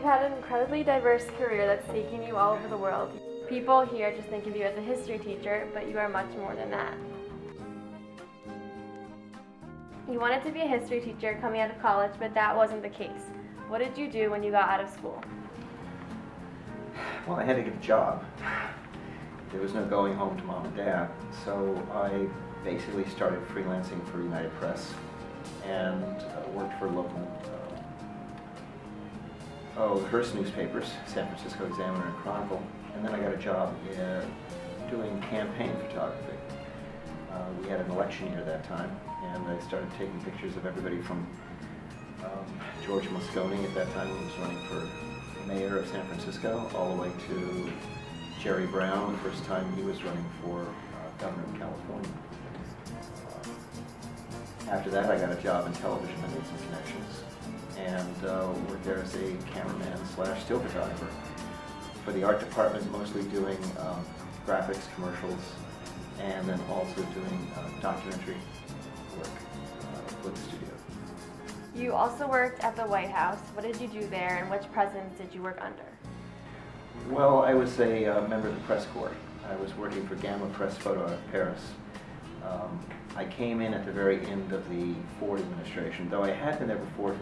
you've had an incredibly diverse career that's taken you all over the world. People here just think of you as a history teacher, but you are much more than that. You wanted to be a history teacher coming out of college, but that wasn't the case. What did you do when you got out of school? Well, I had to get a job. There was no going home to mom and dad, so I basically started freelancing for United Press and worked for local Hearst newspapers, San Francisco Examiner and Chronicle, and then I got a job doing campaign photography. We had an election year that time, and I started taking pictures of everybody from George Moscone at that time, who was running for mayor of San Francisco, all the way to Jerry Brown, the first time he was running for governor of California. After that, I got a job in television and made some connections, and worked there as a cameraman / still photographer for the art department, mostly doing graphics, commercials, and then also doing documentary work for the studio. You also worked at the White House. What did you do there, and which presidents did you work under? Well, I was a member of the press corps. I was working for Gamma Press Photo out of Paris. I came in at the very end of the Ford administration, though I had been there before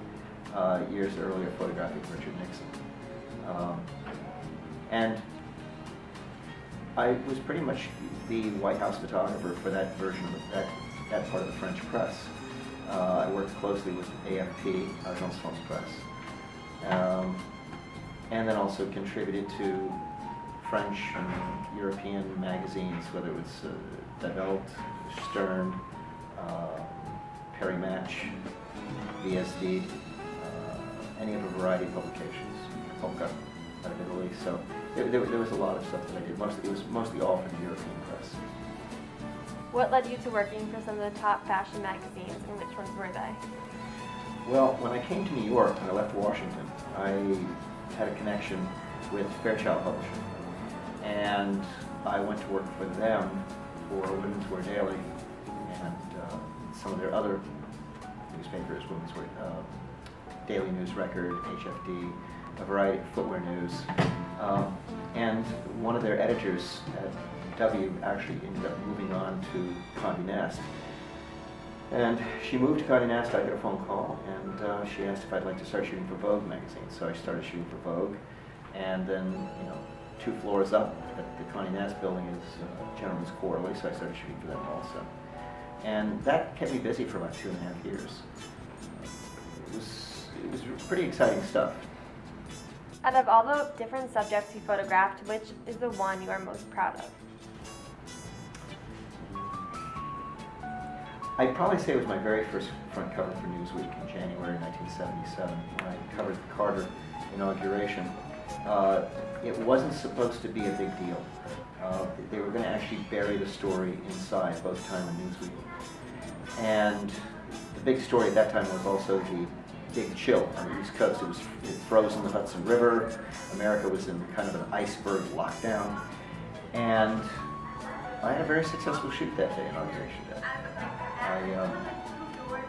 years earlier photographing Richard Nixon. And I was pretty much the White House photographer for that version of that part of the French press. I worked closely with AFP, Agence France Presse, and then also contributed to French and European magazines, whether it was Die Welt, Stern, Paris Match, VSD, any of a variety of publications, Polka out of Italy. So there was a lot of stuff that I did. It was mostly all for the European press. What led you to working for some of the top fashion magazines, and which ones were they? Well, when I came to New York, when I left Washington, I had a connection with Fairchild Publishing, and I went to work for them for Women's Wear Daily and some of their other newspapers, Women's Wear, Daily News Record, HFD, a variety of footwear news, and one of their editors at W actually ended up moving on to Condé Nast. And she moved to Condé Nast. I got a phone call, and she asked if I'd like to start shooting for Vogue magazine. So I started shooting for Vogue, and then 2 floors up at the Condé Nast building is Gentleman's Quarterly, so I started shooting for them also. And that kept me busy for about 2.5 years. It was pretty exciting stuff. Out of all the different subjects you photographed, which is the one you are most proud of? I'd probably say it was my very first front cover for Newsweek in January 1977, when I covered the Carter inauguration. It wasn't supposed to be a big deal. They were going to actually bury the story inside, both Time and Newsweek. And the big story at that time was also the big chill on the East Coast. It froze in the Hudson River. America was in kind of an iceberg lockdown. And I had a very successful shoot that day, inauguration day. I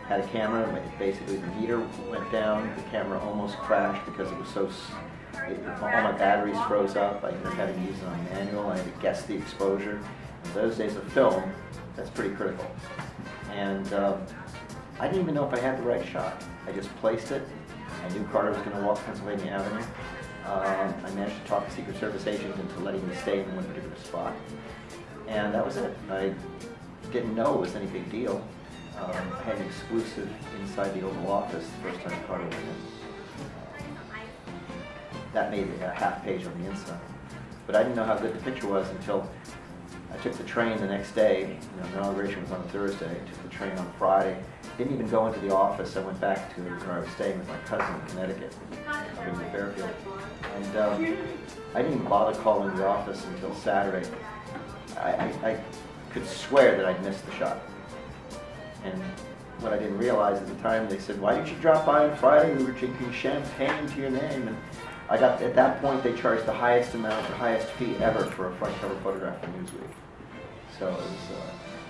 had a camera, basically the meter went down, the camera almost crashed because it was so, all my batteries froze up. I had to use it on manual, I had to guess the exposure. In those days of film, that's pretty critical. And I didn't even know if I had the right shot. I just placed it. I knew Carter was going to walk Pennsylvania Avenue. I managed to talk a Secret Service agent into letting me stay in one particular spot. And that was it. I didn't know it was any big deal. I had an exclusive inside the Oval Office the first time Carter went in. That made a half page on the inside. But I didn't know how good the picture was until I took the train the next day. The inauguration was on a Thursday. I took the train on Friday. Didn't even go into the office. I went back to where I was staying with my cousin in Connecticut, up in Fairfield. And I didn't even bother calling the office until Saturday. I could swear that I'd missed the shot. And what I didn't realize at the time, they said, "Why didn't you drop by on Friday? We were drinking champagne to your name." And I got, at that point, they charged the highest amount, the highest fee ever for a front cover photograph for Newsweek. So it was,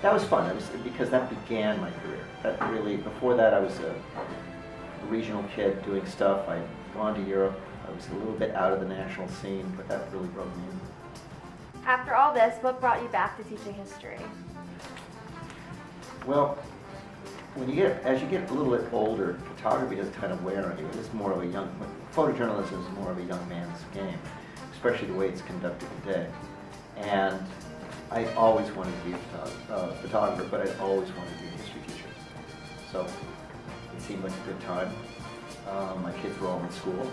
that was fun. It was because that began my career. That really, before that, I was a regional kid doing stuff. I'd gone to Europe. I was a little bit out of the national scene, but that really broke me in. After all this, what brought you back to teaching history? Well, as you get a little bit older, photography does kind of wear on you. Photojournalism is more of a young man's game, especially the way it's conducted today. And I always wanted to be a photographer, but I always wanted to be a history teacher. So it seemed like a good time. My kids were all in school.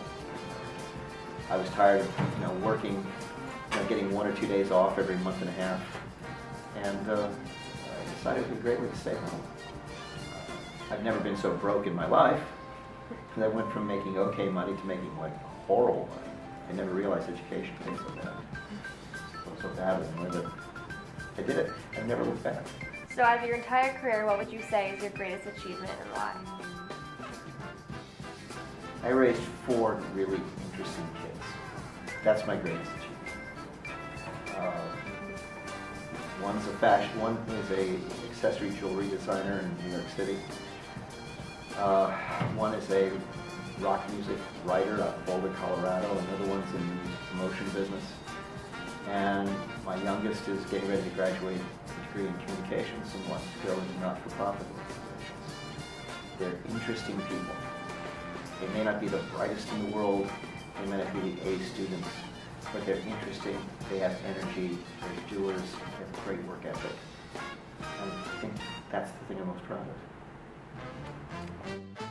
I was tired of working, getting 1 or 2 days off every month and a half, and I decided it would be a great way to stay home. I've never been so broke in my life, because I went from making okay money to making horrible money. I never realized education paid so bad. So badly, but I did it. I've never looked back. So out of your entire career, what would you say is your greatest achievement and why? I raised 4 really interesting kids. That's my greatest achievement. One is a accessory jewelry designer in New York City. One is a rock music writer out of Boulder, Colorado. Another one's in the promotion business. And my youngest is getting ready to graduate with a degree in communications and wants to go into not-for-profit organizations. They're interesting people. They may not be the brightest in the world, they may not be the A students, but they're interesting, they have energy, they're doers, they have a great work ethic. And I think that's the thing I'm most proud of.